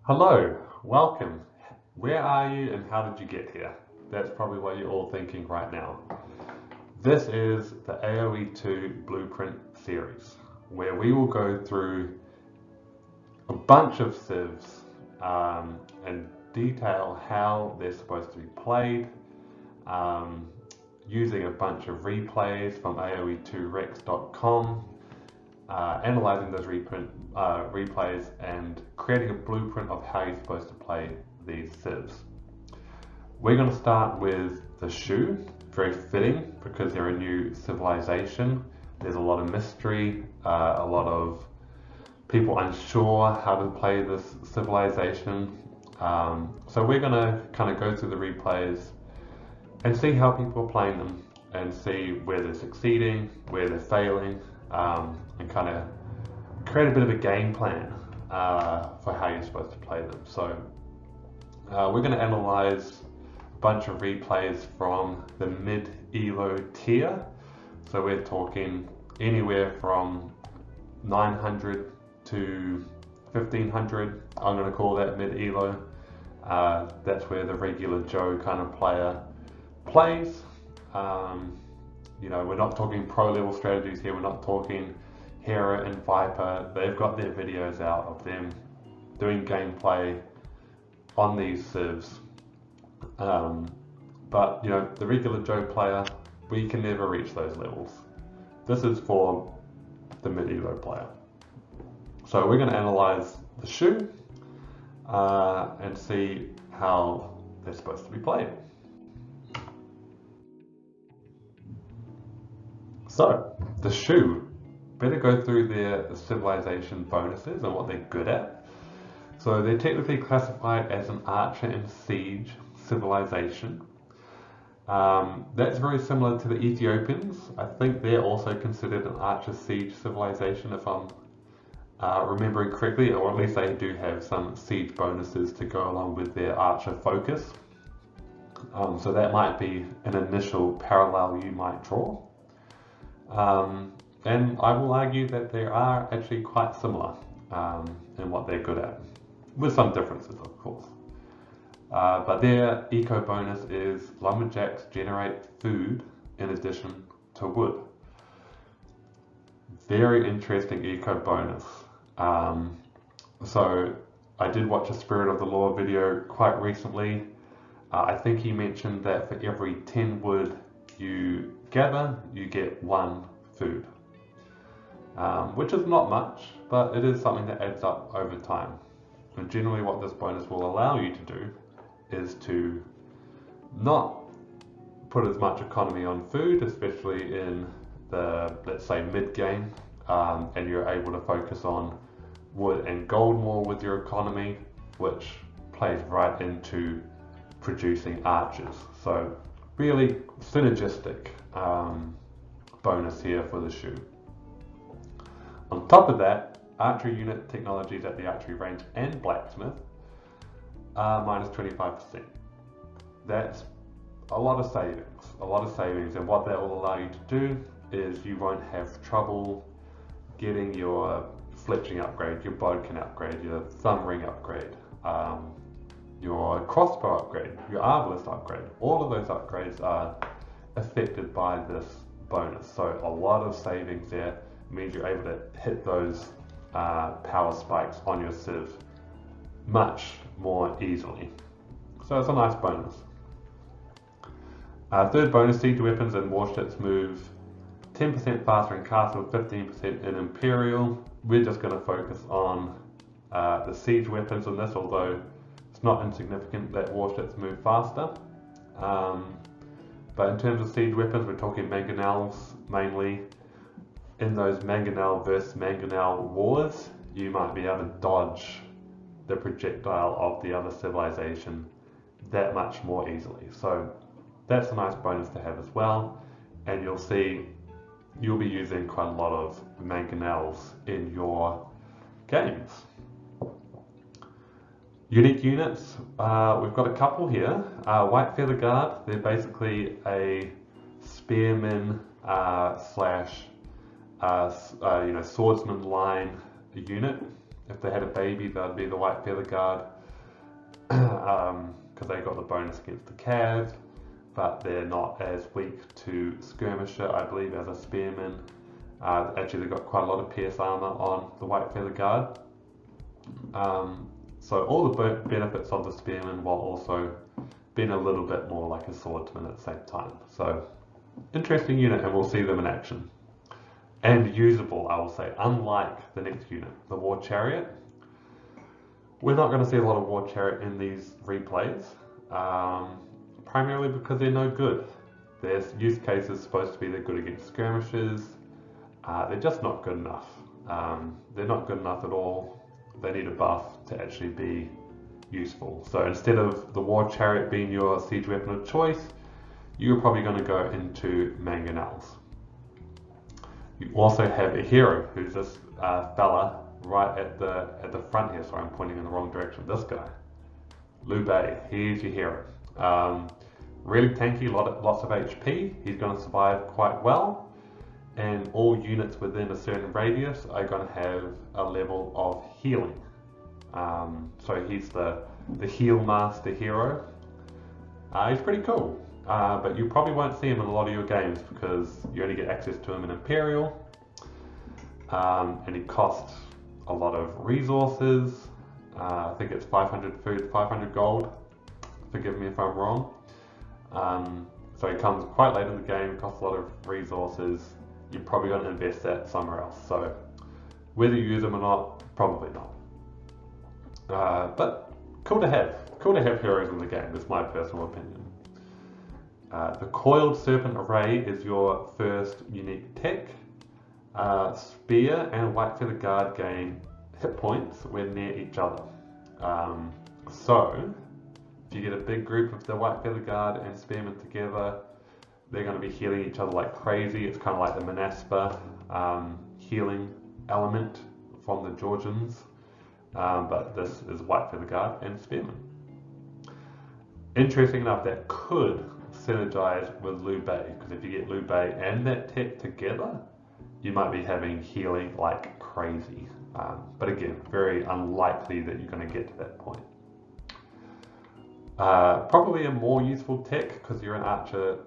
Hello, welcome. Where are you and how did you get here? That's probably what you're all thinking right now. This is the Aoe2 Blueprint Series, where we will go through a bunch of civs and detail how they're supposed to be played, using a bunch of replays from Aoe2rex.com, analyzing those replays and creating a blueprint of how you're supposed to play these civs. We're going to start with the Shu, very fitting because they're a new civilization. There's a lot of mystery, a lot of people unsure how to play this civilization. So we're going to kind of go through the replays and see how people are playing them and see where they're succeeding, where they're failing, and kind of create a bit of a game plan for how you're supposed to play them. So we're going to analyze a bunch of replays from the mid-elo tier. So we're talking anywhere from 900 to 1500. I'm going to call that mid-elo. That's where the regular Joe kind of player plays. We're not talking pro level strategies here. We're not talking Hera and Viper. They've got their videos out of them doing gameplay on these civs. But the regular Joe player, we can never reach those levels. This is for the mid-elo player. So we're going to analyze the Shu and see how they're supposed to be played. So, the Shu, better go through their civilization bonuses and what they're good at. So they're technically classified as an archer and siege civilization. That's very similar to the Ethiopians. I think they're also considered an archer siege civilization if I'm remembering correctly, or at least they do have some siege bonuses to go along with their archer focus. So that might be an initial parallel you might draw. And I will argue that they are actually quite similar in what they're good at, with some differences of course. But their eco bonus is lumberjacks generate food in addition to wood. Very interesting eco bonus. So I did watch a Spirit of the Law video quite recently. I think he mentioned that for every 10 wood you gather, you get 1 food, which is not much, but it is something that adds up over time. And generally what this bonus will allow you to do is to not put as much economy on food, especially in the, let's say, mid-game, and you're able to focus on wood and gold more with your economy, which plays right into producing archers. So really synergistic bonus here for the Shu. On top of that, archery unit technologies at the archery range and blacksmith are minus 25%. That's a lot of savings, and what that will allow you to do is you won't have trouble getting your fletching upgrade, your bodkin upgrade, your thumb ring upgrade, your crossbow upgrade, your arbalist upgrade. All of those upgrades are affected by this bonus. So a lot of savings there means you're able to hit those power spikes on your civ much more easily. So it's a nice bonus. Third bonus, siege weapons and warships move 10% faster in castle, 15% in Imperial. We're just going to focus on the siege weapons in this, although it's not insignificant that warships move faster. But in terms of siege weapons, we're talking mangonels mainly. In those mangonel versus mangonel wars, you might be able to dodge the projectile of the other civilization that much more easily. So that's a nice bonus to have as well. And you'll see you'll be using quite a lot of mangonels in your games. Unique units, we've got a couple here. White Feather Guard, they're basically a spearman slash swordsman line unit, if they had a baby, that'd be the White Feather Guard, because they got the bonus against the cav, but they're not as weak to skirmisher, I believe, as a spearman. Actually, they've got quite a lot of PS armor on the White Feather Guard. So all the benefits of the spearman while also being a little bit more like a swordsman at the same time. So interesting unit, and we'll see them in action. And usable, I will say, unlike the next unit, the War Chariot. We're not going to see a lot of War Chariot in these replays, primarily because they're no good. Their use case is supposed to be they're good against skirmishers. They're just not good enough. They're not good enough at all. They need a buff to actually be useful. So instead of the War Chariot being your siege weapon of choice, you're probably going to go into mangonels. You also have a hero, who's this fella right at the front here. Sorry, I'm pointing in the wrong direction. This guy, Liu Bei. He's your hero. Really tanky, lots of HP. He's going to survive quite well, and all units within a certain radius are going to have a level of healing. So he's the heal master hero. He's pretty cool. But you probably won't see him in a lot of your games because you only get access to him in Imperial, and he costs a lot of resources. I think it's 500 food, 500 gold. Forgive me if I'm wrong. So he comes quite late in the game, costs a lot of resources. You're probably going to invest that somewhere else. So whether you use him or not, probably not. But cool to have. Cool to have heroes in the game. That's my personal opinion. The Coiled Serpent Array is your first unique tech. Spear and White Feather Guard gain hit points when near each other. So if you get a big group of the White Feather Guard and Spearmen together, they're going to be healing each other like crazy. It's kind of like the Manaspa healing element from the Georgians, but this is White Feather Guard and Spearmen. Interesting enough, that could synergize with Liu Bei, because if you get Liu Bei and that tech together, you might be having healing like crazy. But again, very unlikely that you're going to get to that point. Probably a more useful tech, because you're an archer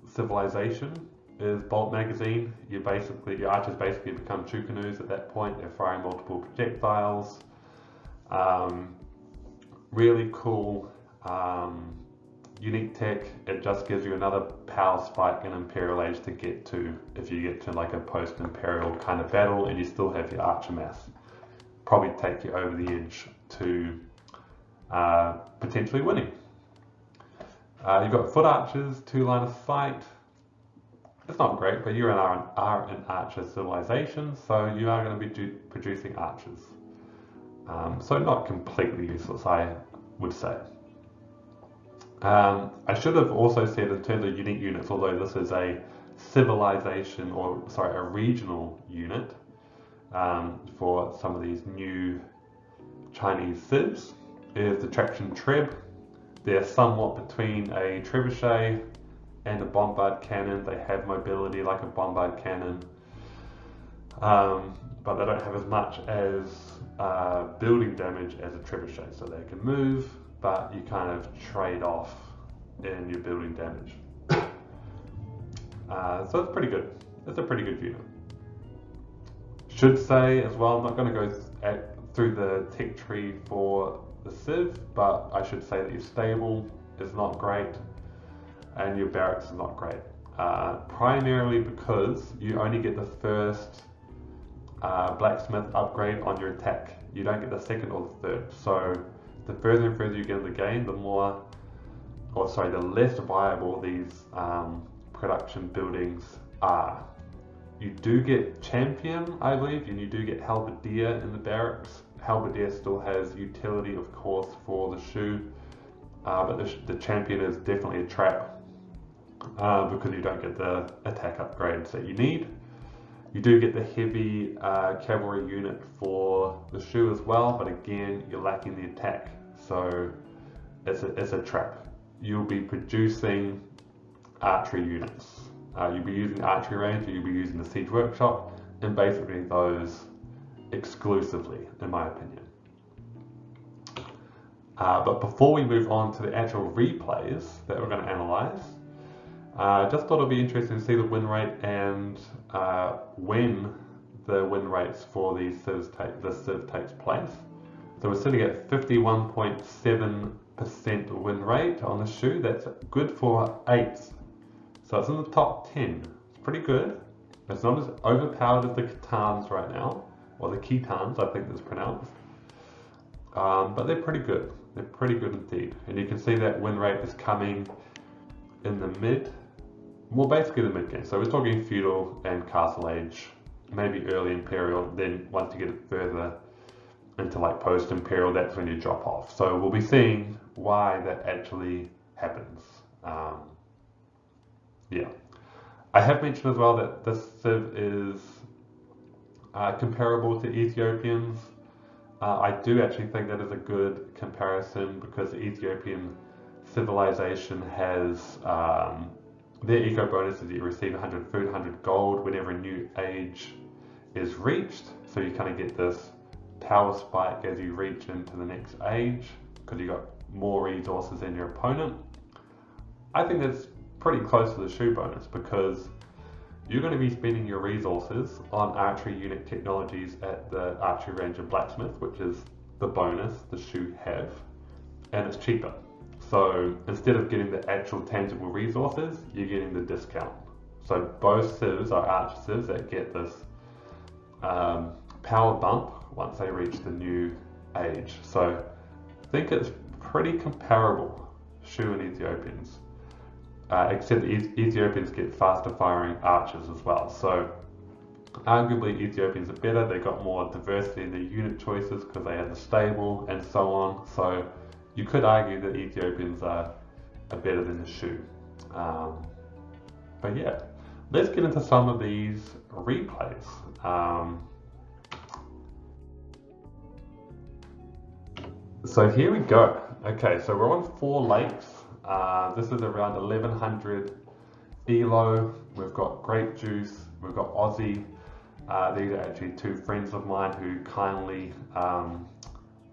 civilization, is Bolt Magazine. Your archers basically become Chukanus at that point. They're firing multiple projectiles. Really cool. Unique tech. It just gives you another power spike in Imperial Age to get to if you get to like a post-Imperial kind of battle and you still have your archer mass. Probably take you over the edge to potentially winning. You've got foot archers, 2 line of sight. It's not great, but you are an archer civilization, so you are going to be producing archers. So not completely useless, I would say. I should have also said in terms of unique units, although this is a civilization, a regional unit for some of these new Chinese civs, is the Traction Treb. They're somewhat between a trebuchet and a bombard cannon. They have mobility like a bombard cannon, but they don't have as much as building damage as a trebuchet, so they can move, but you kind of trade off in your building damage. So it's pretty good. It's a pretty good unit. Should say as well, I'm not going to go through the tech tree for the Civ, but I should say that your stable is not great and your barracks is not great. Primarily because you only get the first blacksmith upgrade on your attack. You don't get the second or the third. So the further and further you get in the game, the less viable these production buildings are. You do get champion, I believe, and you do get halberdier in the barracks. Halberdier still has utility, of course, for the Shu, but the champion is definitely a trap because you don't get the attack upgrades that you need. You do get the heavy cavalry unit for the Shu as well, but again, you're lacking the attack, so it's a trap. You'll be producing archery units. You'll be using archery range, or you'll be using the siege workshop, and basically those exclusively, in my opinion. But before we move on to the actual replays that we're going to analyze, just thought it'd be interesting to see the win rate and when the win rates for these civs civ takes place. So we're sitting at 51.7% win rate on the Shu. That's good for 8s. So it's in the top 10. It's pretty good. It's not as overpowered as the Catans right now, or the Kitans, I think that's pronounced. But they're pretty good. They're pretty good indeed. And you can see that win rate is coming in the basically the mid game. So we're talking Feudal and Castle Age, maybe early Imperial, then once you get it further into like post-Imperial, that's when you drop off. So we'll be seeing why that actually happens. Yeah. I have mentioned as well that this civ is comparable to Ethiopians. I do actually think that is a good comparison because the Ethiopian civilization has their eco bonuses. You receive 100 food, 100 gold whenever a new age is reached. So you kind of get this power spike as you reach into the next age because you got more resources than your opponent. I think that's pretty close to the Shu bonus because you're going to be spending your resources on archery unit technologies at the archery range of blacksmith, which is the bonus the Shu have, and it's cheaper. So instead of getting the actual tangible resources, you're getting the discount. So both civs are archer civs that get this power bump once they reach the new age. So I think it's pretty comparable, Shu and Ethiopians. Except the Ethiopians get faster firing archers as well. So arguably Ethiopians are better. They got more diversity in their unit choices because they had the stable and so on. So you could argue that Ethiopians are better than the Shu. But yeah, let's get into some of these replays. So here we go. Okay, so we're on 4 lakes. This is around 1100 elo. We've got Grape Juice, we've got Aussie. These are actually 2 friends of mine who kindly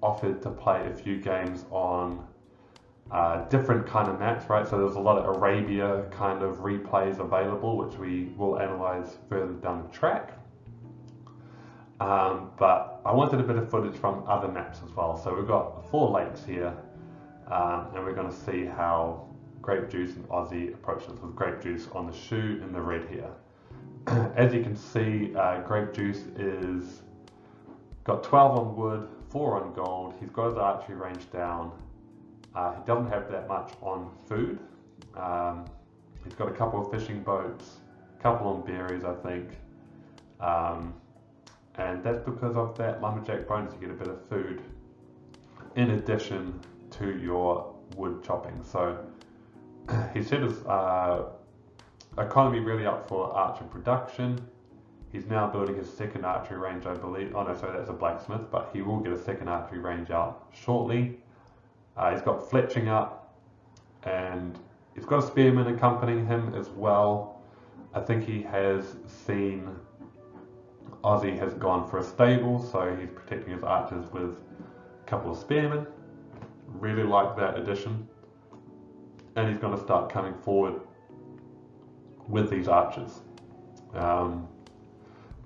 offered to play a few games on different kind of maps, right? So there's a lot of Arabia kind of replays available, which we will analyze further down the track. But I wanted a bit of footage from other maps as well. So we've got 4 lakes here. And we're going to see how Grape Juice and Aussie approach this with Grape Juice on the Shu in the red here. As you can see, Grape Juice is got 12 on wood, 4 on gold. He's got his archery range down. He doesn't have that much on food. He's got a couple of fishing boats, a couple on berries, I think. And that's because of that lumberjack bonus. You get a bit of food in addition to your wood chopping. So he set his economy really up for archer production. He's now building his second archery range, I believe. Oh no, sorry, that's a blacksmith, but he will get a second archery range out shortly. He's got fletching up, and he's got a spearman accompanying him as well. I think he has seen Aussie has gone for a stable, so he's protecting his archers with a couple of spearmen. Really like that addition. And he's going to start coming forward with these archers.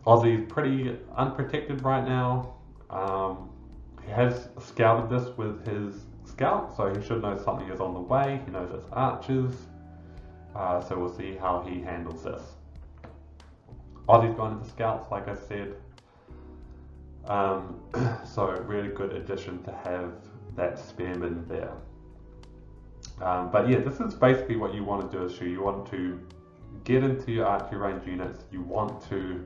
Aussie's pretty unprotected right now. He has scouted this with his scout, so he should know something is on the way. He knows it's archers. So we'll see how he handles this. Aussie's gone into scouts, like I said. So really good addition to have that spearman there. But yeah, this is basically what you want to do as Shu. You want to get into your archery range units. You want to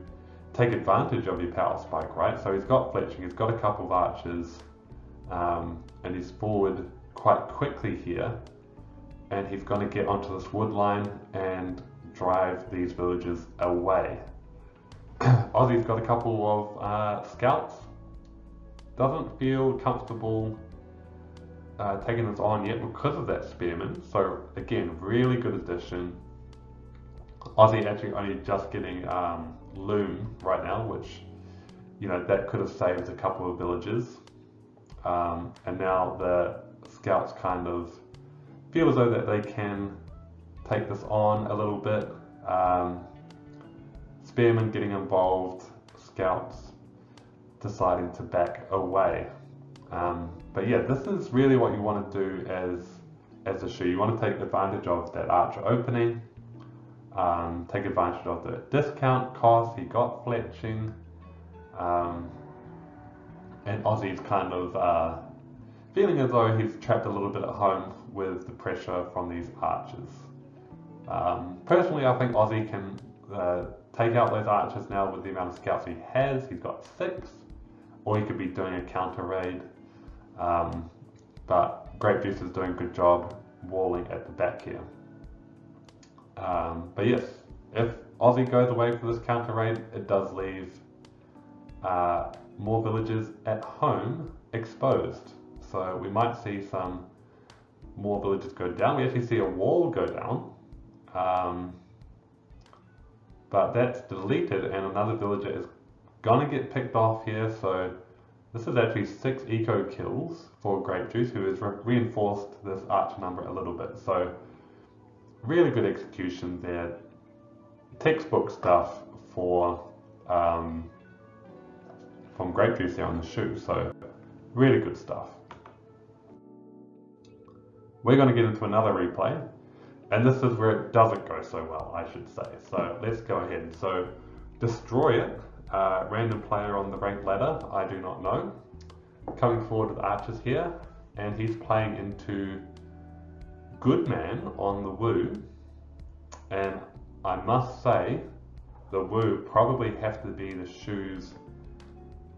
take advantage of your power spike, right? So he's got fletching, he's got a couple of archers, and he's forward quite quickly here. And he's going to get onto this wood line and drive these villagers away. Aussie's got a couple of scouts. Doesn't feel comfortable taking this on yet because of that spearman. So again, really good addition. Aussie actually only just getting loom right now, which you know, that could have saved a couple of villages. And now the scouts kind of feel as though that they can take this on a little bit. Spearmen getting involved, scouts deciding to back away. But yeah, this is really what you want to do as a Shu. You want to take advantage of that archer opening, take advantage of the discount cost. He got fletching, and Aussie's kind of feeling as though he's trapped a little bit at home with the pressure from these archers. Personally, I think Aussie can take out those archers now with the amount of scouts he has. He's got 6, or he could be doing a counter raid. But Grape Juice is doing a good job walling at the back here. But yes, if Aussie goes away for this counter raid, it does leave more villages at home exposed. So we might see some more villages go down. We actually see a wall go down. But that's deleted and another villager is gonna get picked off here. So this is actually 6 eco kills for Grape Juice, who has reinforced this archer number a little bit. So really good execution there. Textbook stuff for from Grape Juice there on the Shu. So really good stuff. We're going to get into another replay, and this is where it doesn't go so well, I should say. So let's go ahead. So destroy it. Random player on the ranked ladder, I do not know. Coming forward with archers here, and he's playing into Goodman on the Wu. And I must say, the Wu probably have to be the Shu's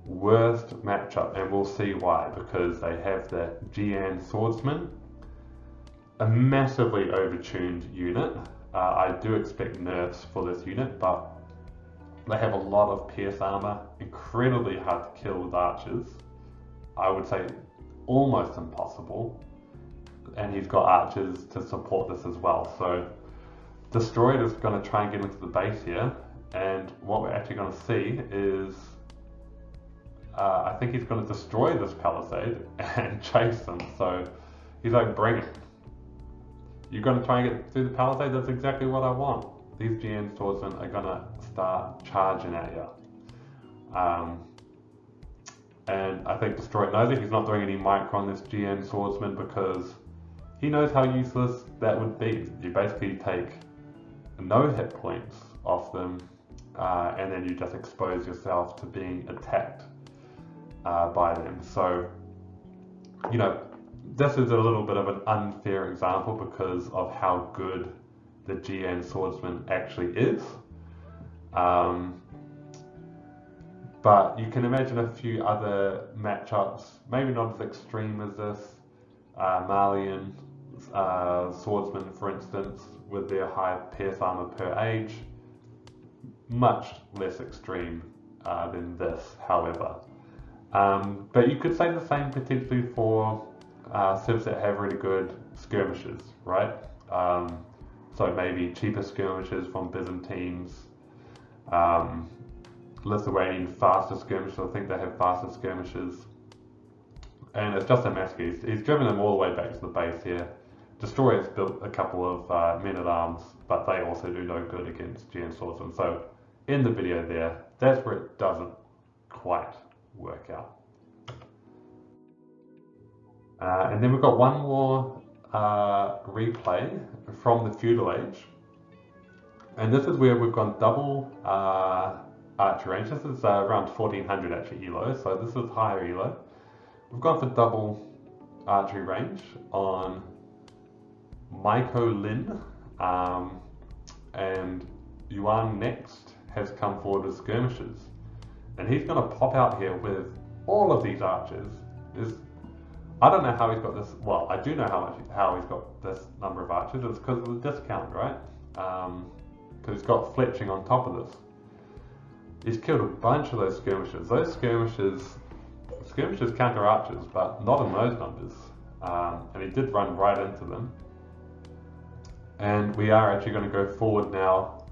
worst matchup, and we'll see why, because they have the Jian Swordsman, a massively overtuned unit. I do expect nerfs for this unit, but they have a lot of pierce armor, incredibly hard to kill with archers. I would say almost impossible. And he's got archers to support this as well. So Destroyed is going to try and get into the base here. And what we're actually going to see is, I think he's going to destroy this palisade and chase them. So he's like, bring it. You're going to try and get through the palisade? That's exactly what I want. These GN swordsmen are going to start charging at you. And I think Destroyed knows it. He's not doing any micro on this GN swordsman because he knows how useless that would be. You basically take no hit points off them, and then you just expose yourself to being attacked by them. So, you know, this is a little bit of an unfair example because of how good the GN swordsman actually is. But you can imagine a few other matchups, maybe not as extreme as this. Malian swordsman, for instance, with their high pierce armor per age, much less extreme than this, however. But you could say the same potentially for civs that have really good skirmishes, right? So maybe cheaper skirmishes from Byzantines, Lithuanian faster skirmishes. I think they have faster skirmishes. And it's just a massacre. He's driven them all the way back to the base here. Destroyer's built a couple of men-at-arms, but they also do no good against GN swordsmen. So in the video there, that's where it doesn't quite work out. And then we've got one more replay from the Feudal Age. And this is where we've gone double archer range. This is around 1400 actually elo, so this is higher elo. We've gone for double archery range on Maiko Lin, and Yuan next has come forward with skirmishes. And he's going to pop out here with all of these archers. I don't know how he's got this, well, I do know how he's got this number of archers. It's because of the discount, right? Because he's got fletching on top of this. He's killed a bunch of those skirmishes. Those skirmishes counter archers, but not in those numbers. And he did run right into them. And we are actually going to go forward now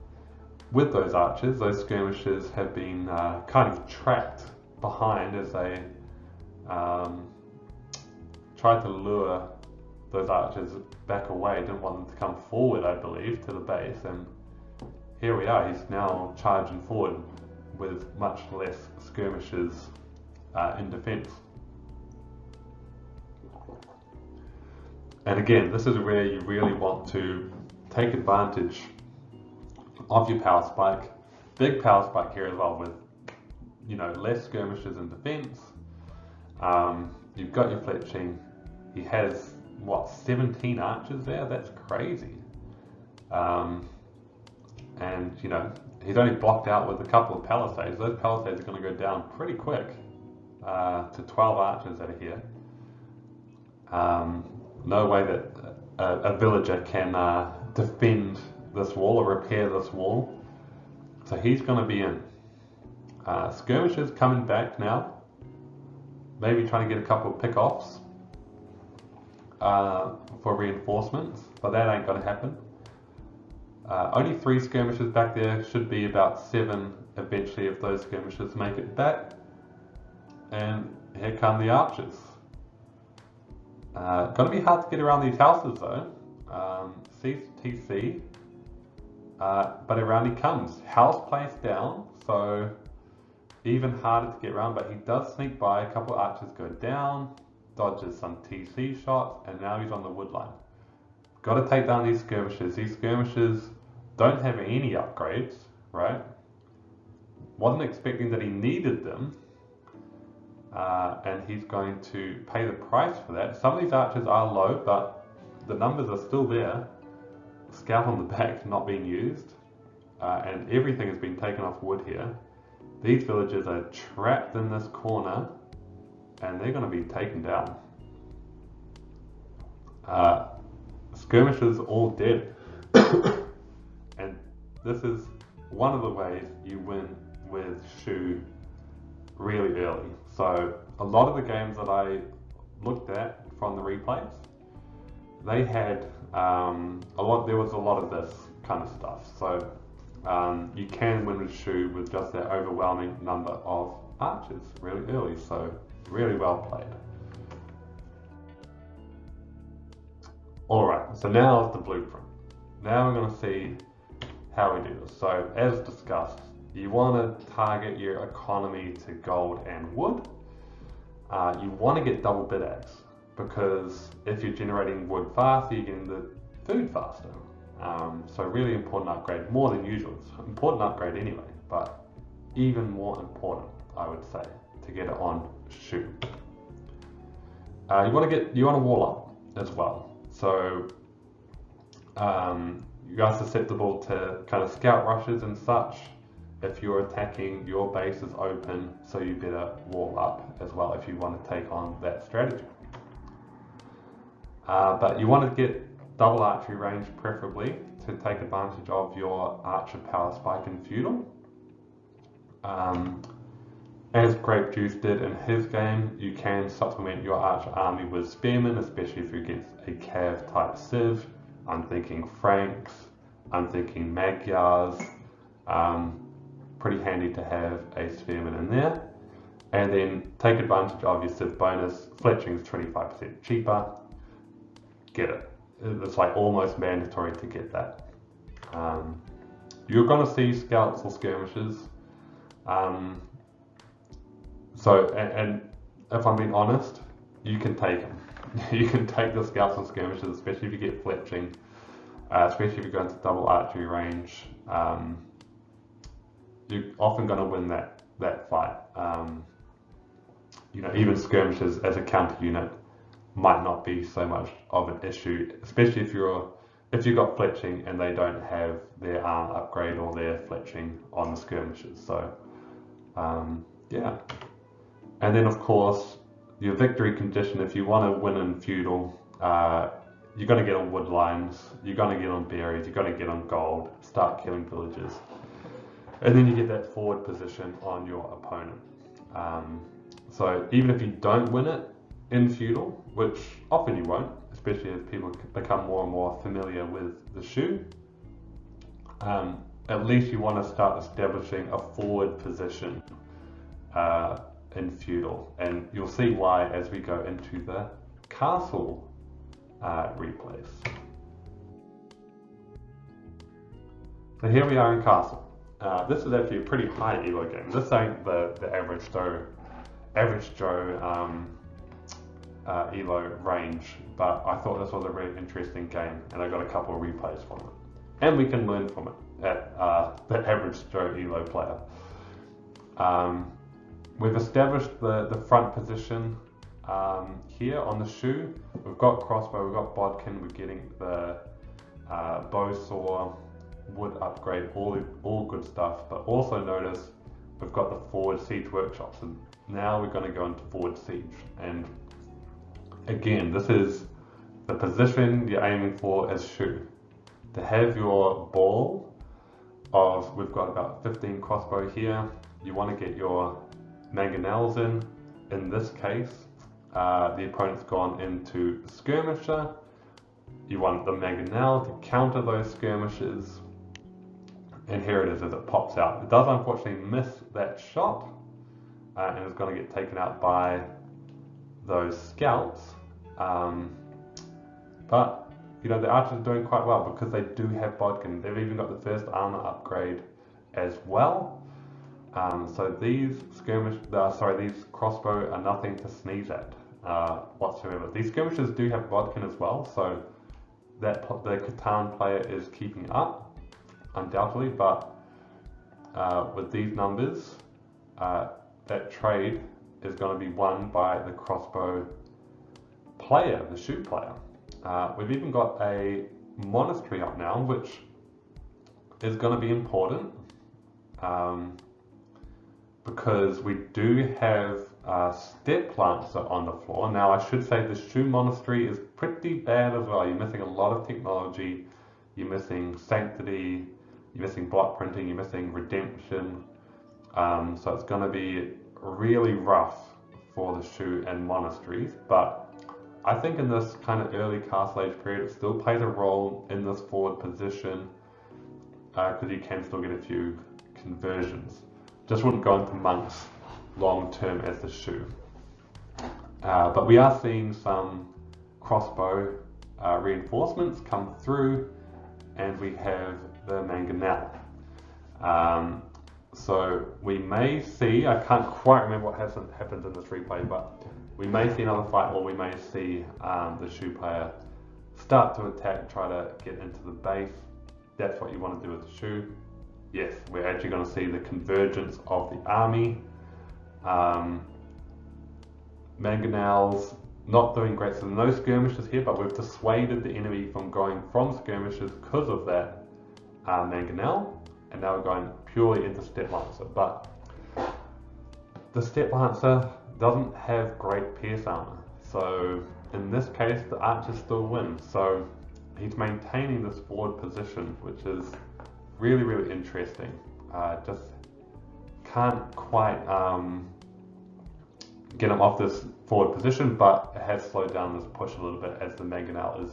with those archers. Those skirmishes have been kind of tracked behind as they tried to lure those archers back away, didn't want them to come forward, I believe, to the base, and here we are, he's now charging forward with much less skirmishes in defense. And again, this is where you really want to take advantage of your power spike. Big power spike here as well, with, you know, less skirmishes in defense. You've got your fletching. He has, what, 17 archers there? That's crazy. And, you know, he's only blocked out with a couple of palisades. Those palisades are going to go down pretty quick to 12 archers that are here. No way that a villager can defend this wall or repair this wall. So he's going to be in. Skirmishers coming back now. Maybe trying to get a couple of pick-offs for reinforcements, but that ain't going to happen. Only 3 skirmishers back there, should be about 7 eventually if those skirmishers make it back. And here come the archers. Gonna be hard to get around these houses though. TC, but around he comes. House placed down, so even harder to get around, but he does sneak by. A couple of archers go down, dodges some TC shots, and now he's on the wood line. Got to take down these skirmishers. These skirmishers don't have any upgrades, right? Wasn't expecting that he needed them, and he's going to pay the price for that. Some of these archers are low, but the numbers are still there. Scout on the back not being used, and everything has been taken off wood here. These villagers are trapped in this corner, and they're going to be taken down. Skirmishers all dead. And this is one of the ways you win with Shu really early. So a lot of the games that I looked at from the replays, they had there was a lot of this kind of stuff. So you can win with Shu with just that overwhelming number of archers really early. So really well played. Alright, so now is the blueprint. Now we're going to see how we do this. So as discussed, you want to target your economy to gold and wood. You want to get double bid axe, because if you're generating wood faster, you're getting the food faster. So really important upgrade, more than usual. It's an important upgrade anyway, but even more important, I would say, to get it on Shu. You want to wall up as well. So you are susceptible to kind of scout rushes and such. If you're attacking, your base is open, so you better wall up as well if you want to take on that strategy. But you want to get double archery range preferably to take advantage of your archer power spike in Feudal. As Grape Juice did in his game, you can supplement your archer army with spearmen, especially if you're against a cav type civ. I'm thinking Franks, I'm thinking Magyars. Pretty handy to have a spearman in there. And then take advantage of your Civ bonus. Fletching is 25% cheaper. Get it. It's like almost mandatory to get that. You're going to see scouts or skirmishes. And if I'm being honest, you can take them. You can take the scouts and skirmishes, especially if you get fletching, especially if you go into double archery range. You're often going to win that fight. You know, even skirmishes as a counter unit might not be so much of an issue, especially if you've got fletching and they don't have their arm upgrade or their fletching on the skirmishes. So yeah. And then of course your victory condition, if you want to win in Feudal, you're going to get on wood lines, you're going to get on berries, you're going to get on gold, start killing villagers. And then you get that forward position on your opponent. So even if you don't win it in Feudal, which often you won't, especially as people become more and more familiar with the Shu, at least you want to start establishing a forward position in Feudal, and you'll see why as we go into the castle replays. So here we are in castle. This is actually a pretty high elo game. This ain't the average Joe elo range, but I thought this was a really interesting game, and I got a couple of replays from it, and we can learn from it at the average Joe elo player. We've established the front position here on the Shu. We've got crossbow, we've got bodkin, we're getting the bow saw, wood upgrade, all good stuff. But also notice we've got the forward siege workshops, and now we're going to go into forward siege. And again, this is the position you're aiming for as Shu. To have your ball of, we've got about 15 crossbow here, you want to get your mangonels in. In this case, the opponent's gone into skirmisher. You want the mangonel to counter those skirmishes. And here it is as it pops out. It does unfortunately miss that shot, and it's going to get taken out by those scouts. But you know, the archers are doing quite well because they do have bodkin. They've even got the first armor upgrade as well. So these these crossbow are nothing to sneeze at whatsoever. These skirmishers do have bodkin as well, so that the Catan player is keeping up, undoubtedly. But with these numbers, that trade is going to be won by the crossbow player, the Shu player. We've even got a monastery up now, which is going to be important. Because we do have step plants on the floor. Now I should say the Shu monastery is pretty bad as well. You're missing a lot of technology, you're missing sanctity, you're missing block printing, you're missing redemption. So it's going to be really rough for the Shu and monasteries, but I think in this kind of early Castle Age period it still plays a role in this forward position, because you can still get a few conversions. Just wouldn't go into monks long term as the Shu. But we are seeing some crossbow reinforcements come through, and we have the mangonel. So we may see, I can't quite remember what happens in this replay, but we may see another fight, or we may see the Shu player start to attack, try to get into the base. That's what you want to do with the Shu. Yes, we're actually going to see the convergence of the army. Mangonels not doing great, so no skirmishes here, but we've dissuaded the enemy from going from skirmishes because of that mangonel, and now we're going purely into step lancer. But the step lancer doesn't have great pierce armor, so in this case the archers still win. So he's maintaining this forward position, which is really, really interesting. Just can't quite get him off this forward position, but it has slowed down this push a little bit as the mangonel is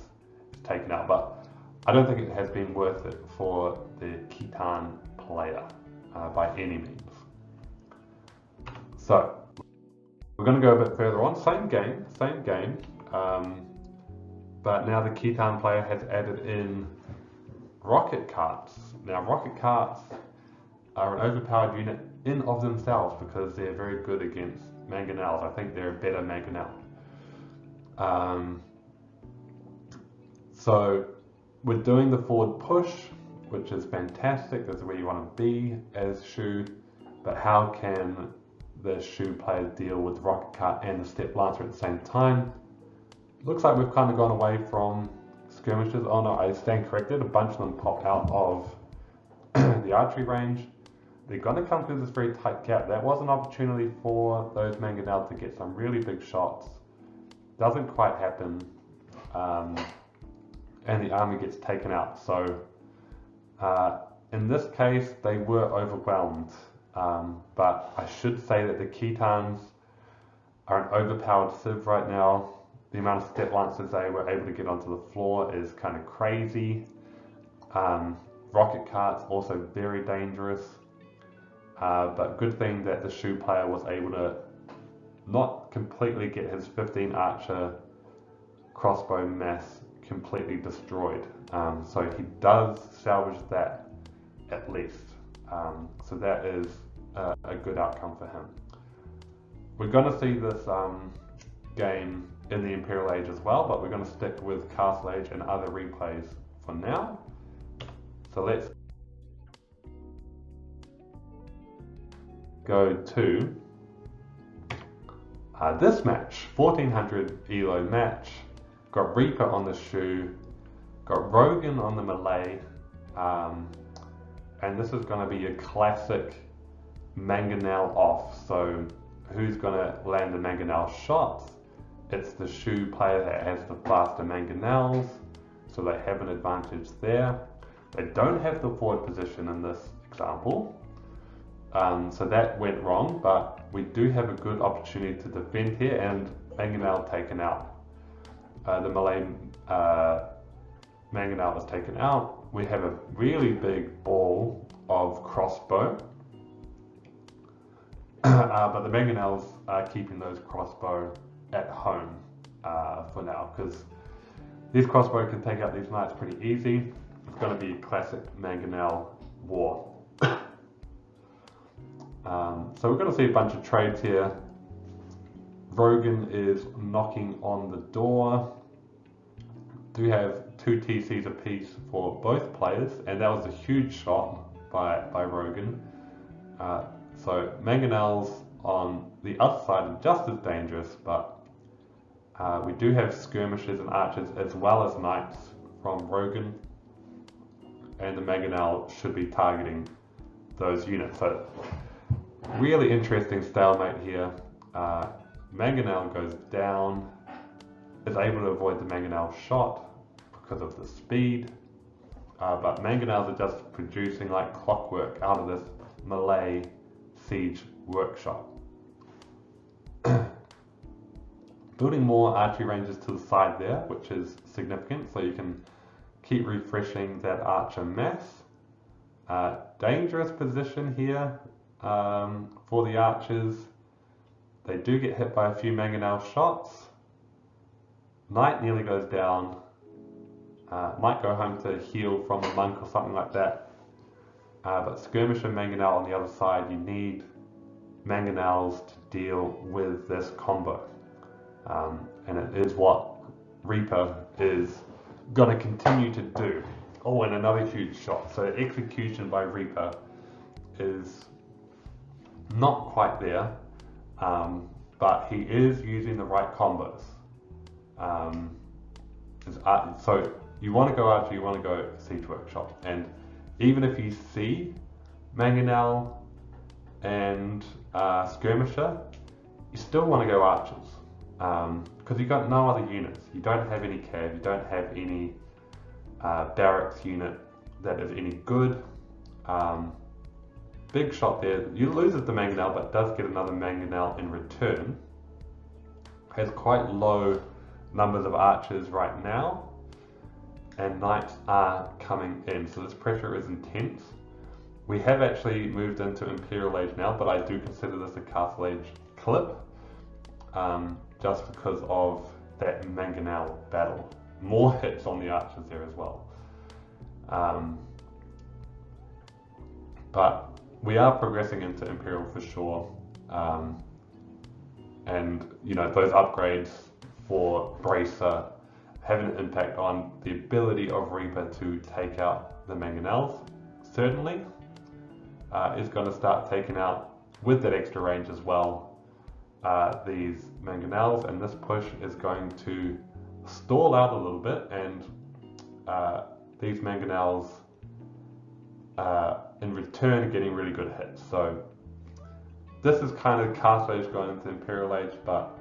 taken out. But I don't think it has been worth it for the Catan player by any means. So we're going to go a bit further on. Same game, but now the Catan player has added in rocket carts. Now rocket carts are an overpowered unit in of themselves because they're very good against mangonels. I think they're a better mangonel. So we're doing the forward push, which is fantastic. That's where you want to be as Shu. But how can the Shu players deal with rocket cart and the step lancer at the same time? Looks like we've kind of gone away from skirmishes. Oh no, I stand corrected. A bunch of them pop out of the archery range. They're going to come through this very tight gap. That was an opportunity for those mangonel to get some really big shots. Doesn't quite happen, and the army gets taken out. So in this case, they were overwhelmed. But I should say that the Cetans are an overpowered civ right now. The amount of step lancers they were able to get onto the floor is kind of crazy. Rocket carts also very dangerous. But good thing that the Shu player was able to not completely get his 15 archer crossbow mass completely destroyed. So he does salvage that at least. So that is a good outcome for him. We're going to see this game in the Imperial Age as well, but we're going to stick with Castle Age and other replays for now. So let's go to this match, 1400 elo match. Got Reaper on the Shu, got Rogan on the Melee, and this is going to be a classic mangonel off. So who's going to land the mangonel shots? It's the Shu player that has the faster mangonels, so they have an advantage there. They don't have the forward position in this example, so that went wrong, but we do have a good opportunity to defend here, and mangonel taken out. The Melee mangonel is taken out. We have a really big ball of crossbow, but the mangonels are keeping those crossbow at home for now, because these crossbow can take out these knights pretty easy. It's going to be a classic mangonel war. So we're going to see a bunch of trades here. Rogan is knocking on the door. Do have 2 TCs apiece for both players, and that was a huge shot by Rogan. So mangonels on the other side are just as dangerous, but we do have skirmishers and archers as well as knights from Rogan, and the mangonel should be targeting those units. So really interesting stalemate here. Mangonel goes down, is able to avoid the mangonel shot because of the speed, but mangonels are just producing like clockwork out of this Melee siege workshop. Building more archery ranges to the side there, which is significant, so you can keep refreshing that archer mass. Dangerous position here for the archers. They do get hit by a few mangonel shots. Knight nearly goes down. Might go home to heal from a monk or something like that. But skirmish and mangonel on the other side, you need mangonels to deal with this combo. And it is what Reaper is going to continue to do. Oh, and another huge shot. So execution by Reaper is not quite there, but he is using the right combos. So you want to go archer, you want to go siege workshop, and even if you see mangonel and skirmisher, you still want to go archers, because you've got no other units. You don't have any cav, you don't have any barracks unit that is any good. Big shot there. You loses the mangonel, but does get another mangonel in return. Has quite low numbers of archers right now, and knights are coming in, so this pressure is intense. We have actually moved into Imperial Age now, but I do consider this a Castle Age clip, just because of that mangonel battle. More hits on the archers there as well. But we are progressing into Imperial for sure, and you know, those upgrades for Bracer having an impact on the ability of Reaper to take out the mangonels. Certainly is going to start taking out, with that extra range as well, these mangonels, and this push is going to stall out a little bit, and these mangonels in return getting really good hits. So this is kind of Castle Age going into Imperial Age, but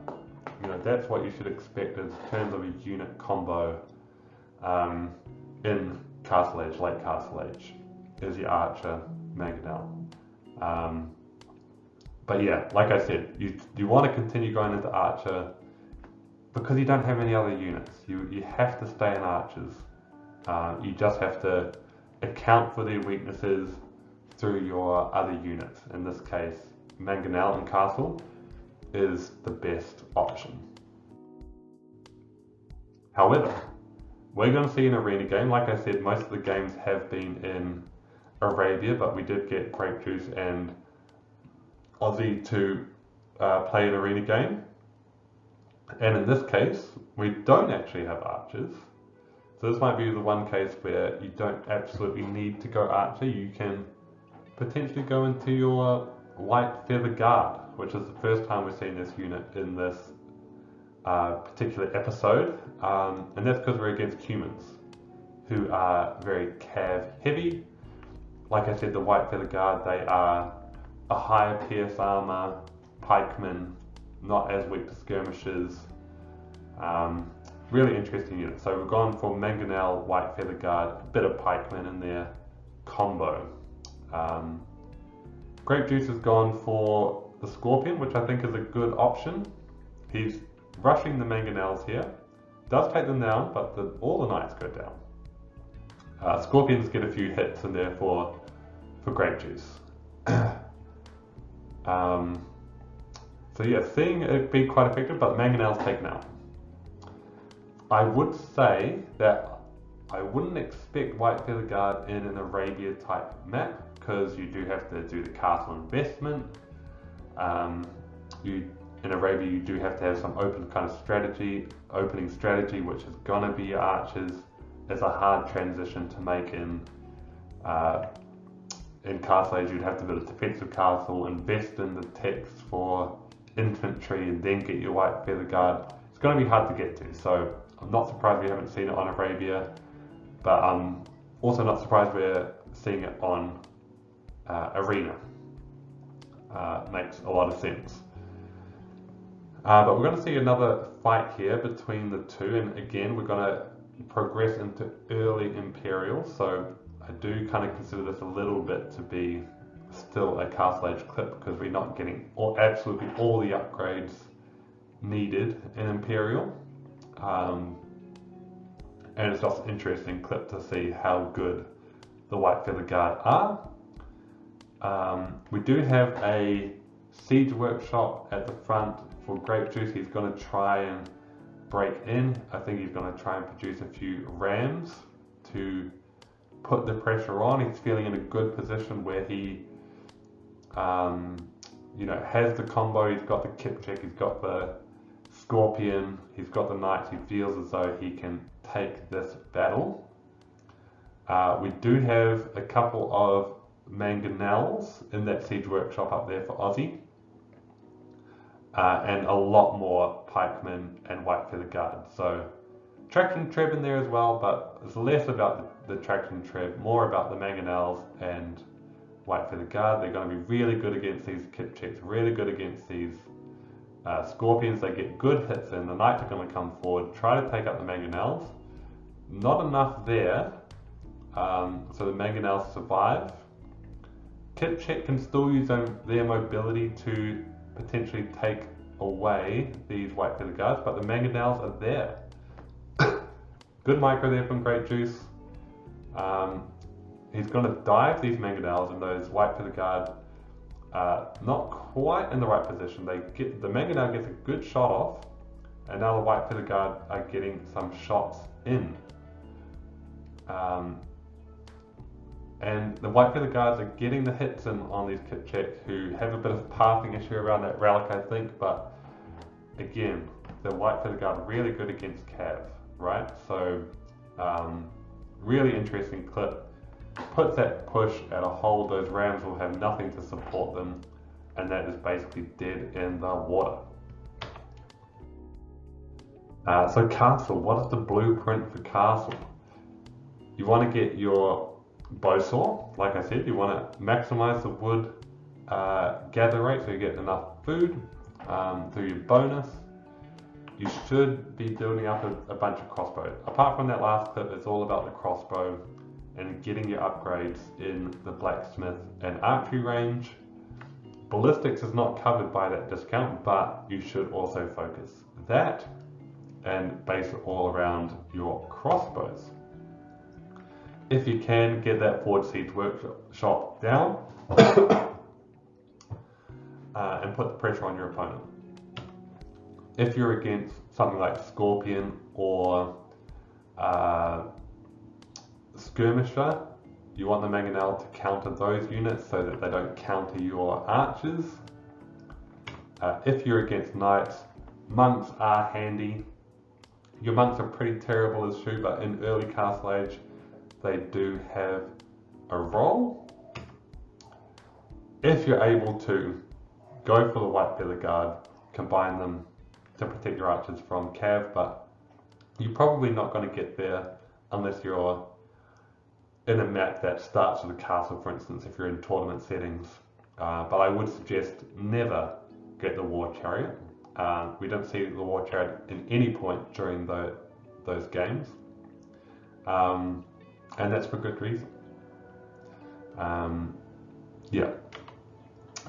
you know, that's what you should expect in terms of a unit combo in Castle Age, late Castle Age, is your archer mangonel. But yeah, like I said, you want to continue going into archer because you don't have any other units. You have to stay in archers. You just have to account for their weaknesses through your other units. In this case, mangonel and castle. is the best option. However, we're going to see an arena game. Like I said, most of the games have been in Arabia, but we did get Grape Juice and Aussie to play an arena game. And in this case, we don't actually have archers. So this might be the one case where you don't absolutely need to go archer. You can potentially go into your white feather guard, which is the first time we're seeing this unit in this particular episode. And that's because we're against humans, who are very cav heavy. Like I said, the white feather guard, they are a higher pierce armor, pikemen, not as weak to skirmishers. Really interesting unit. So we've gone for Mangonel, white feather guard, a bit of pikemen in there, combo. Grape Juice has gone for the Scorpion, which I think is a good option. He's rushing the Mangonels here. Does take them down, but all the knights go down. Scorpions get a few hits in there for Grape Juice. So yeah, seeing it be quite effective, but Mangonels taken out. I would say that I wouldn't expect White Feather Guard in an Arabia type map, because you do have to do the castle investment. In Arabia you do have to have some opening strategy, which is going to be archers. It's a hard transition to make in Castle Age. You'd have to build a defensive castle, invest in the techs for infantry, and then get your White Feather Guard. It's going to be hard to get to, so I'm not surprised we haven't seen it on Arabia, but I'm also not surprised we're seeing it on Arena. Makes a lot of sense. But we're going to see another fight here between the two, and again we're going to progress into early Imperial, so I do kind of consider this a little bit to be still a Castle Age clip, because we're not getting absolutely all the upgrades needed in Imperial. And it's just an interesting clip to see how good the White Feather Guard are. We do have a siege workshop at the front for Grape Juice. He's going to try and break in. I think he's going to try and produce a few rams to put the pressure on. He's feeling in a good position where he has the combo. He's got the Kipchak, he's got the Scorpion, he's got the Knights. He feels as though he can take this battle. We do have a couple of Mangonels in that siege workshop up there for Aussie, and a lot more pikemen and White Feather Guard. So traction treb in there as well, but it's less about the traction treb, more about the Mangonels and White Feather Guard. They're going to be really good against these Kipchaks, really good against these Scorpions. They get good hits in. The Knights are going to come forward, try to take out the Mangonels. Not enough there, so the Mangonels survive. Kipchak can still use their mobility to potentially take away these White Feather Guards, but the Mangonels are there. Good micro there from Grape Juice. He's going to dive these Mangonels, and those White Feather Guard not quite in the right position. The Mangonel gets a good shot off, and now the White Feather Guard are getting some shots in. And the White Feather Guards are getting the hits in on these Kipchaks, who have a bit of a pathing issue around that relic, I think, but again, the White Feather Guard are really good against Cav, right? So, really interesting clip. Puts that push at a hold. Those rams will have nothing to support them, and that is basically dead in the water. So Castle, what is the blueprint for Castle? You want to get your bowsaw. Like I said, you want to maximize the wood gather rate, so you get enough food through your bonus. You should be building up a bunch of crossbows. Apart from that last clip, it's all about the crossbow and getting your upgrades in the blacksmith and archery range. Ballistics is not covered by that discount, but you should also focus that and base it all around your crossbows. If you can, get that forward siege workshop down and put the pressure on your opponent. if you're against something like Scorpion or Skirmisher, you want the Mangonel to counter those units so that they don't counter your archers. If you're against Knights, Monks are handy. Your Monks are pretty terrible as Shu, but in early Castle Age, they do have a role. If you're able to go for the White Feather Guard, combine them to protect your archers from cav, but you're probably not going to get there unless you're in a map that starts with a castle, for instance, if you're in tournament settings. But I would suggest never get the War Chariot. We don't see the War Chariot in any point during those games. And that's for good reason. Yeah.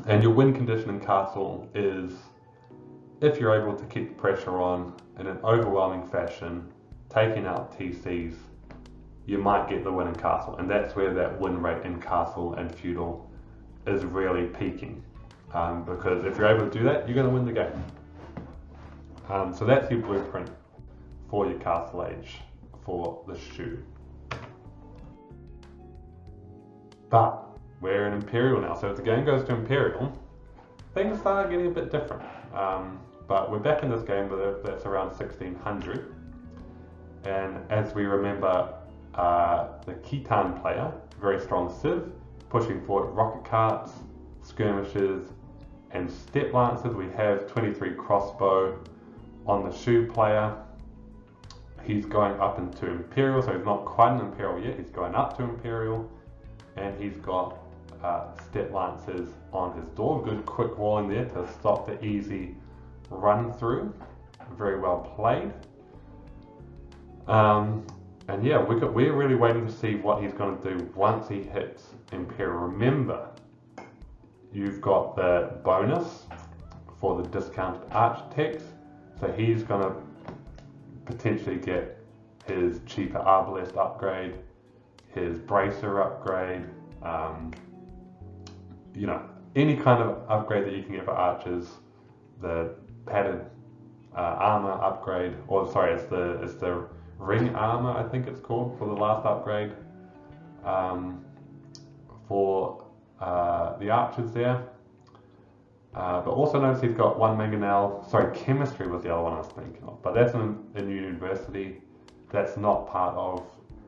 And your win condition in Castle is if you're able to keep the pressure on in an overwhelming fashion, taking out TCs, you might get the win in Castle. And that's where that win rate in Castle and Feudal is really peaking. Because if you're able to do that, you're going to win the game. So that's your blueprint for your Castle Age for the Shu. But we're in Imperial now, so if the game goes to Imperial, things start getting a bit different. But we're back in this game that's around 1600, and as we remember, the Khitan player, very strong civ, pushing forward rocket carts, skirmishers, and step lancers. We have 23 crossbow on the Shu player. He's going up into Imperial, so he's not quite an Imperial yet, he's going up to Imperial, and he's got step lancers on his door. Good quick walling there to stop the easy run through. Very well played. And yeah, we're really waiting to see what he's going to do once he hits Imperial. Remember, you've got the bonus for the discounted architects, so he's going to potentially get his cheaper arbalest upgrade, his bracer upgrade, you know, any kind of upgrade that you can get for archers. The padded armor upgrade, or sorry, it's the ring armor, I think it's called, for the last upgrade for the archers there. But also notice he's got one mangonel. Sorry, chemistry was the other one I was thinking of, but that's in university. That's not part of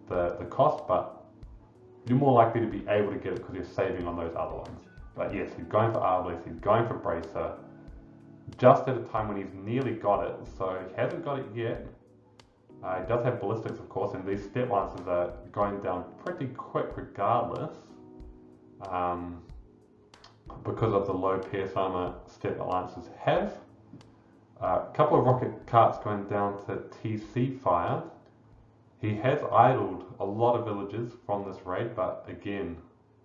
the cost, but you're more likely to be able to get it because you're saving on those other ones. But yes, he's going for arbalest, he's going for bracer, just at a time when he's nearly got it. So he hasn't got it yet. He does have ballistics, of course, and these step lancers are going down pretty quick regardless, because of the low pierce armor step lancers have. A couple of rocket carts going down to TC fire. He has idled a lot of villages from this raid, but again,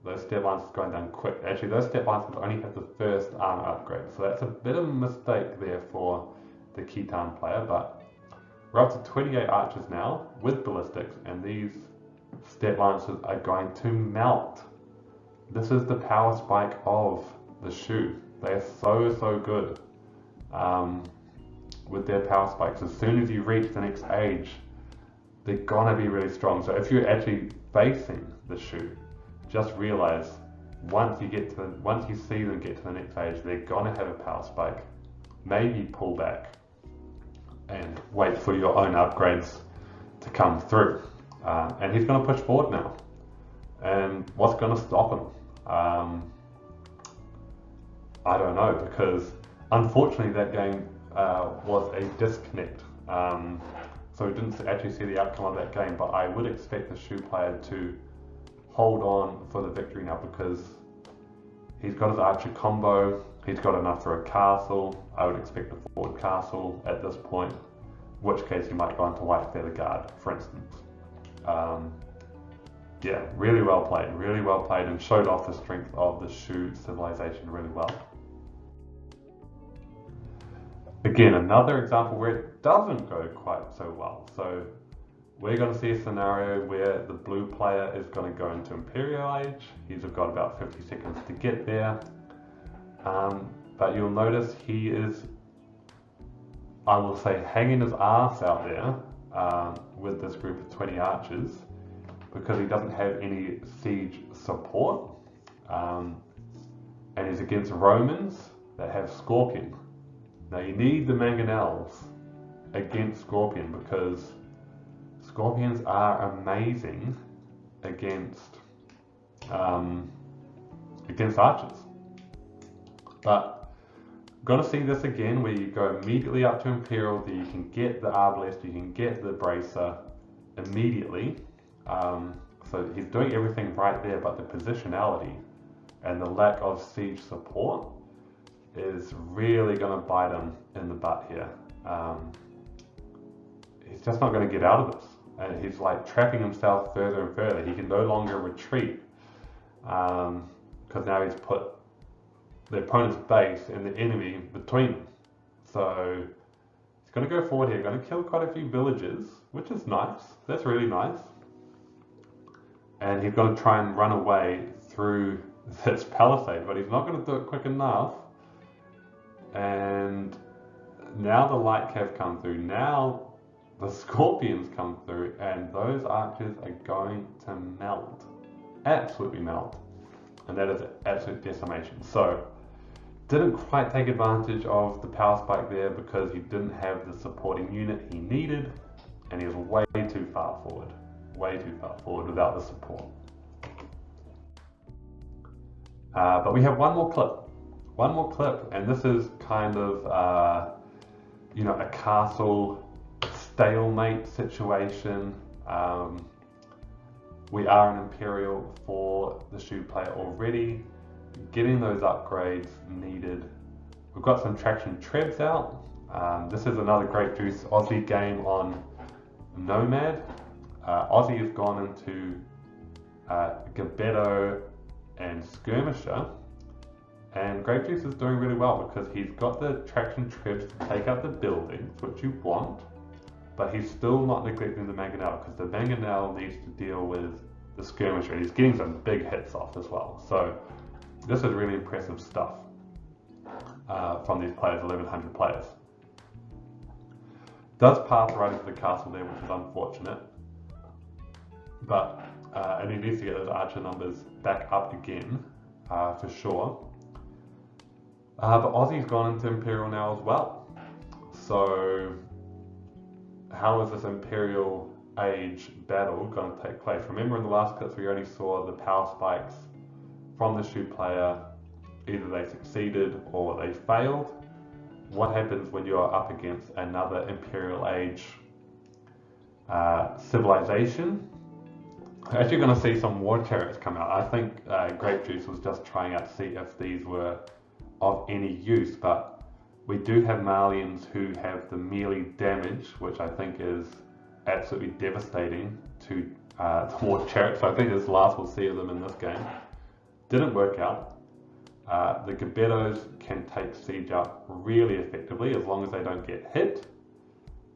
those step lancers going down quick. Actually, those step lancers only have the first armor upgrade, so that's a bit of a mistake there for the Khitan player, but we're up to 28 archers now with ballistics, and these step lancers are going to melt. This is the power spike of the Shu. They are so good with their power spikes. As soon as you reach the next age, they're gonna be really strong. So if you're actually facing the Shu, just realize once you see them get to the next age, they're gonna have a power spike. Maybe pull back and wait for your own upgrades to come through. And he's going to push forward now. And what's going to stop him? I don't know, because unfortunately that game was a disconnect. So we didn't actually see the outcome of that game, but I would expect the Shu player to hold on for the victory now, because he's got his archer combo, he's got enough for a castle. I would expect a forward castle at this point, in which case he might go into White Feather Guard, for instance. Yeah, really well played, and showed off the strength of the Shu civilization really well. Again, another example where it doesn't go quite so well. So we're going to see a scenario where the blue player is going to go into Imperial Age. He's got about 50 seconds to get there. But you'll notice he is I will say, hanging his ass out there with this group of 20 archers, because he doesn't have any siege support, and he's against Romans that have Scorpion. Now you need the mangonels against Scorpion, because Scorpions are amazing against archers. But gonna see this again where you go immediately up to Imperial, that you can get the Arbalest, you can get the Bracer immediately. So he's doing everything right there, but the positionality and the lack of siege support is really going to bite him in the butt here. He's just not going to get out of this, and he's like trapping himself further and further. He can no longer retreat because now he's put the opponent's base and the enemy between them. So he's going to go forward here, going to kill quite a few villages, which is nice. That's really nice. And he's going to try and run away through this palisade, but he's not going to do it quick enough. And now the light cav come through, now the scorpions come through, and those archers are going to melt, absolutely melt, and that is absolute decimation. So didn't quite take advantage of the power spike there because he didn't have the supporting unit he needed, and he was way too far forward without the support. But we have one more clip, and this is kind of a castle stalemate situation. We are an Imperial for the Shu player already, getting those upgrades needed. We've got some traction trebs out. This is another Grape Juice Aussie game on Nomad. Aussie has gone into Gabetto and Skirmisher, and Grape Juice is doing really well because he's got the traction trebs to take out the buildings, which you want, but he's still not neglecting the Mangonel, because the Mangonel needs to deal with the Skirmisher, and he's getting some big hits off as well. So this is really impressive stuff from these players, 1100 players. Does path right into the castle there, which is unfortunate, but and he needs to get those archer numbers back up again for sure. But Aussie's gone into Imperial now as well. So how is this Imperial Age battle going to take place? Remember in the last clips we only saw the power spikes from the Shu player. Either they succeeded or they failed. What happens when you are up against another Imperial Age civilization? We're actually going to see some war chariots come out. I think Grape Juice was just trying out to see if these were of any use, but we do have Malians who have the melee damage, which I think is absolutely devastating to the war chariots. So I think this last we'll see of them in this game. Didn't work out. The Gabettos can take siege up really effectively as long as they don't get hit.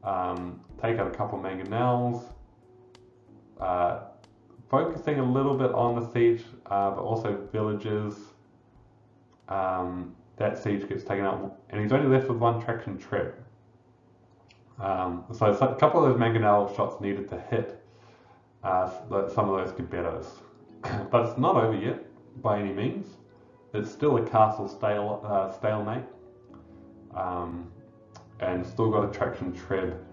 Take out a couple mangonels. Focusing a little bit on the siege, but also villages. That siege gets taken out, and he's only left with one traction treb. So a couple of those mangonel shots needed to hit some of those Gabettos. But it's not over yet, by any means. It's still a castle stalemate, and still got a traction treb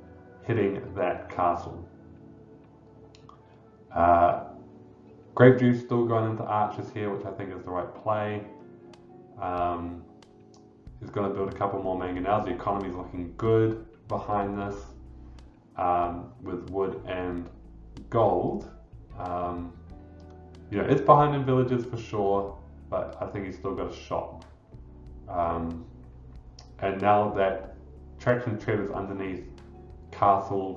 hitting that castle. Grape Juice still going into archers here, which I think is the right play. He's going to build a couple more mangonels. The economy is looking good behind this, with wood and gold. It's behind in villages for sure, but I think he's still got a shot. And now that traction treb is underneath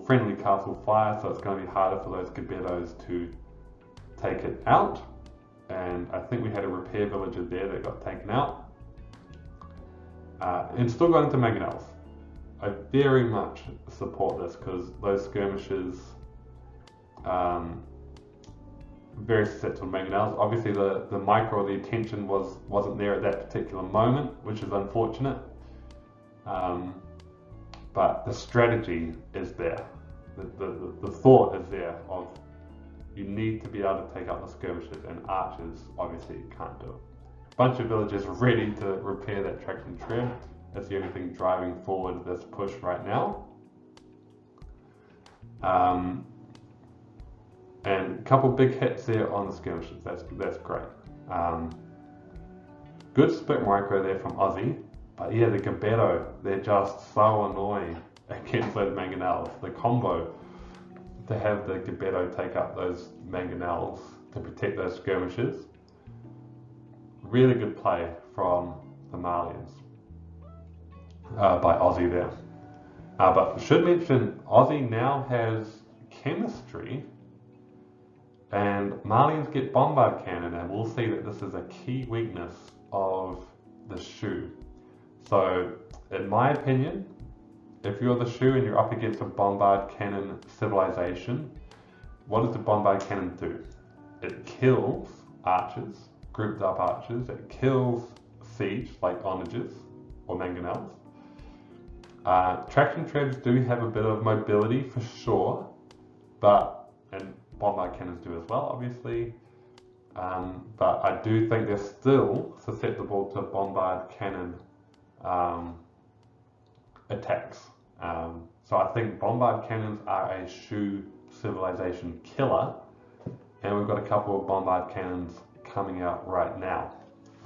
friendly castle fire, so it's going to be harder for those Gabettos to take it out. And I think we had a repair villager there that got taken out. And still going into mangonels. I very much support this because those skirmishes very susceptible to mangonels. Obviously the micro, the attention wasn't there at that particular moment, which is unfortunate. but the strategy is there. The thought is there of you need to be able to take out the skirmishes, and archers obviously can't do it. Bunch of villagers ready to repair that traction trev. That's the only thing driving forward this push right now. And a couple big hits there on the skirmishes. That's great. Good split micro there from Aussie, but yeah, the Gabetto, they're just so annoying against those mangonels. The combo to have the Gabetto take up those mangonels to protect those skirmishes. Really good play from the Malians by Aussie there. But should mention, Aussie now has chemistry, and Malians get bombard cannon, and we'll see that this is a key weakness of the Shu. So, in my opinion, if you're the Shu and you're up against a bombard cannon civilization, what does the bombard cannon do? It kills archers, grouped up archers. It kills siege, like onages or mangonels. Traction trevs do have a bit of mobility for sure, and bombard cannons do as well, obviously. But I do think they're still susceptible to bombard cannon attacks. So I think bombard cannons are a Shu civilization killer, and we've got a couple of bombard cannons coming out right now.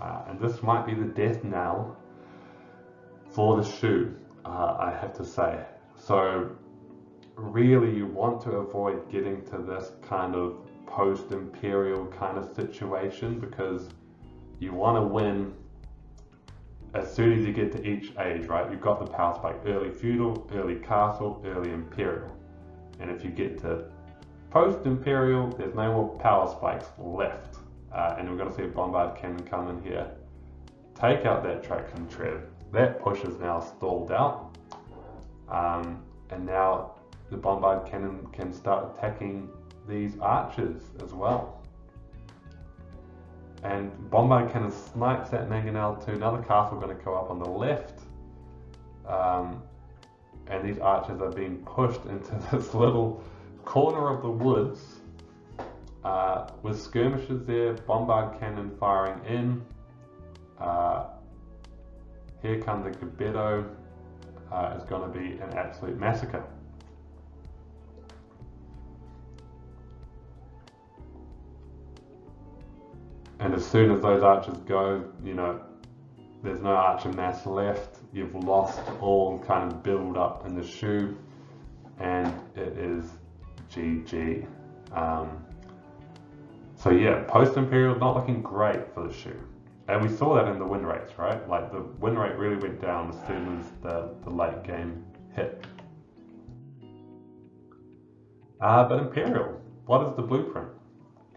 And this might be the death knell for the Shu, I have to say. So really you want to avoid getting to this kind of post-imperial kind of situation, because you want to win as soon as you get to each age, right? You've got the power spike, early feudal, early castle, early imperial. And if you get to post-imperial, there's no more power spikes left. And we're going to see a bombard cannon come in here, take out that traction trev. That push is now stalled out. And now the bombard cannon can start attacking these archers as well. And bombard cannon snipes that mangonel too. Another castle going to go up on the left. And these archers are being pushed into this little corner of the woods with skirmishes there, bombard cannon firing in. Here comes the Gabetto. It's going to be an absolute massacre. And as soon as those archers go, you know, there's no archer mass left. You've lost all kind of build up in the Shu, and it is GG. So yeah, post-imperial not looking great for the Shu. And we saw that in the win rates, right? Like the win rate really went down as soon as the late game hit. But Imperial, what is the blueprint?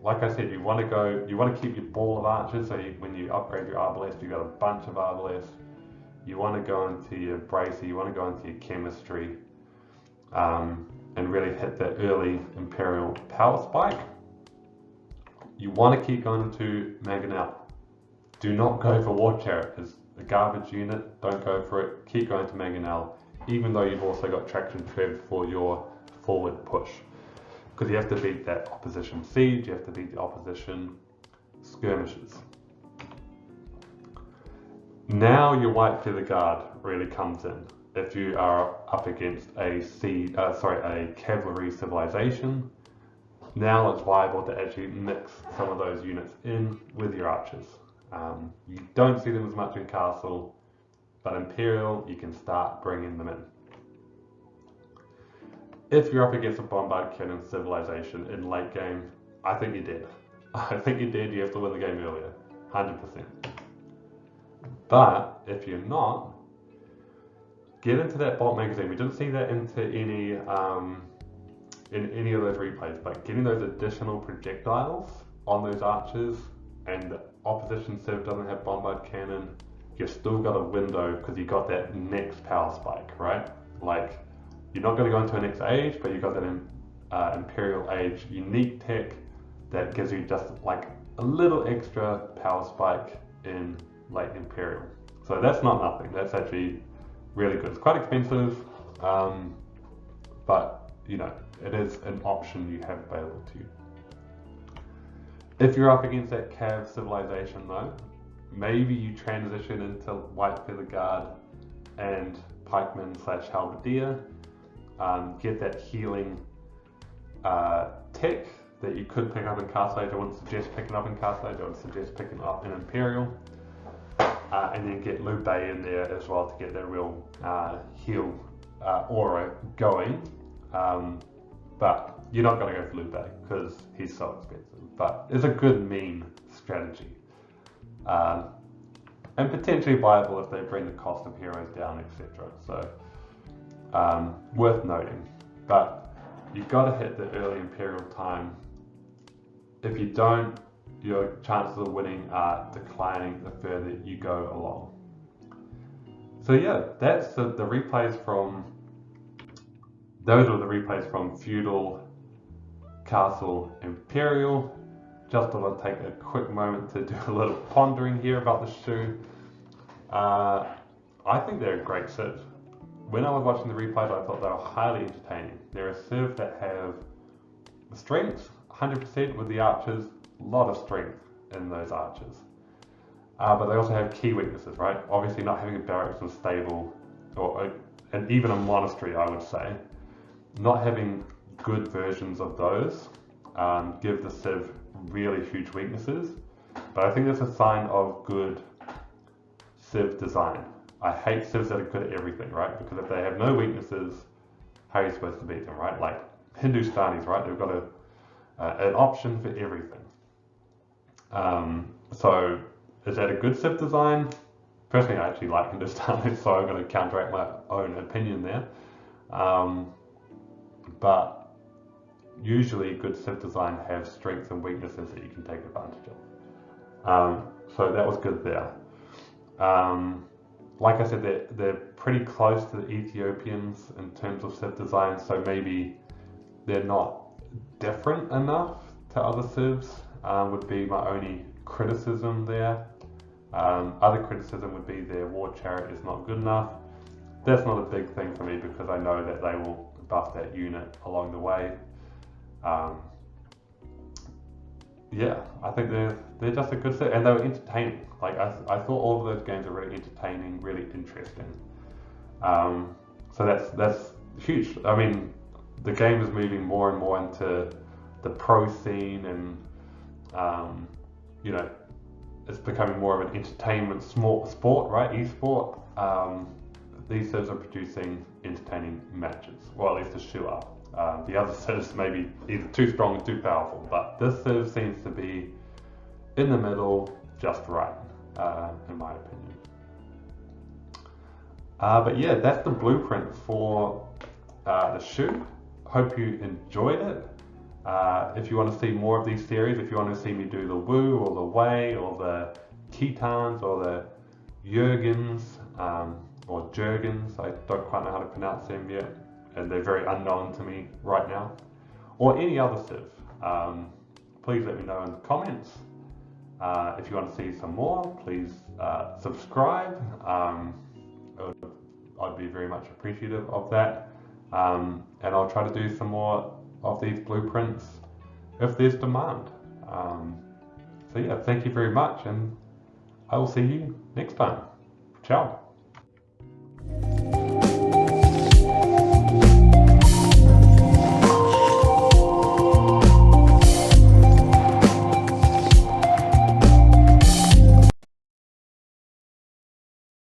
Like I said, you want to keep your ball of archers, so when you upgrade your arbalest, you've got a bunch of arbalest. You want to go into your bracer, you want to go into your chemistry, and really hit that early Imperial power spike. You want to keep going into mangonel. Do not go for war chariot. It's a garbage unit, don't go for it. Keep going to mangonel, even though you've also got traction trev for your forward push. Because you have to beat that opposition siege, you have to beat the opposition skirmishes. Now your white feather guard really comes in. If you are up against a cavalry civilization, now it's viable to actually mix some of those units in with your archers. You don't see them as much in castle, but Imperial, you can start bringing them in. If you're up against a bombard cannon civilization in late game, I think you're dead. I think you're dead, you have to win the game earlier, 100%. But if you're not, get into that bolt magazine. We didn't see that into any in any of those replays, but getting those additional projectiles on those archers, and the opposition civ doesn't have bombard cannon, you've still got a window because you got that next power spike, right? Like, you're not going to go into a next age, but you've got that Imperial Age unique tech that gives you just like a little extra power spike in late Imperial. So that's not nothing. That's actually really good. It's quite expensive, but you know, it is an option you have available to you. If you're up against that Cav civilization though, maybe you transition into White Feather Guard and Pikeman / Halberdier, get that healing tech that you could pick up in Castle Age. I wouldn't suggest picking up in Castle Age, I would suggest picking up in Imperial. And then get Liu Bei in there as well to get that real heal aura going. But you're not going to go for Liu Bei because he's so expensive. But it's a good meme strategy. And potentially viable if they bring the cost of heroes down, etc. So worth noting. But you've got to hit the early Imperial time. If you don't, your chances of winning are declining the further you go along. So yeah, that's the replays from, those are the replays from Feudal, Castle, Imperial. Just thought I'd take a quick moment to do a little pondering here about the Shu. I think they're a great civ. When I was watching the replays, I thought they were highly entertaining. They're a civ that have the strengths, 100% with the archers, a lot of strength in those archers. But they also have key weaknesses, right? Obviously not having a barracks or stable, and even a monastery, I would say. Not having good versions of those give the civ really huge weaknesses. But I think that's a sign of good civ design. I hate civs that are good at everything, right? Because if they have no weaknesses, how are you supposed to beat them, right? Like Hindustanis, right? They've got an option for everything. So is that a good civ design? Personally, I actually like Hindustanis, so I'm going to counteract my own opinion there. But usually good civ design have strengths and weaknesses that you can take advantage of. So that was good there. Like I said, they're pretty close to the Ethiopians in terms of civ design, so maybe they're not different enough to other civs, would be my only criticism there. Other criticism would be their war chariot is not good enough. That's not a big thing for me because I know that they will buff that unit along the way. Yeah, I think they're just a good set, and they were entertaining. Like I thought all of those games are really entertaining, really interesting. So that's huge. I mean, the game is moving more and more into the pro scene, and you know, it's becoming more of an entertainment sport, right? Esport. These civs are producing entertaining matches, well, at least the Shu are. The other civs may be either too strong or too powerful, but this civ seems to be in the middle, just right, in my opinion. But yeah, that's the blueprint for the Shu. Hope you enjoyed it. If you want to see more of these series, if you want to see me do the Wu or the Wei or the Khitans or the Jurgens or Jurgens, I don't quite know how to pronounce them yet, and they're very unknown to me right now, or any other civ, please let me know in the comments. If you want to see some more, please subscribe. I'd be very much appreciative of that, and I'll try to do some more of these blueprints if there's demand. So yeah, thank you very much, and I will see you next time. Ciao.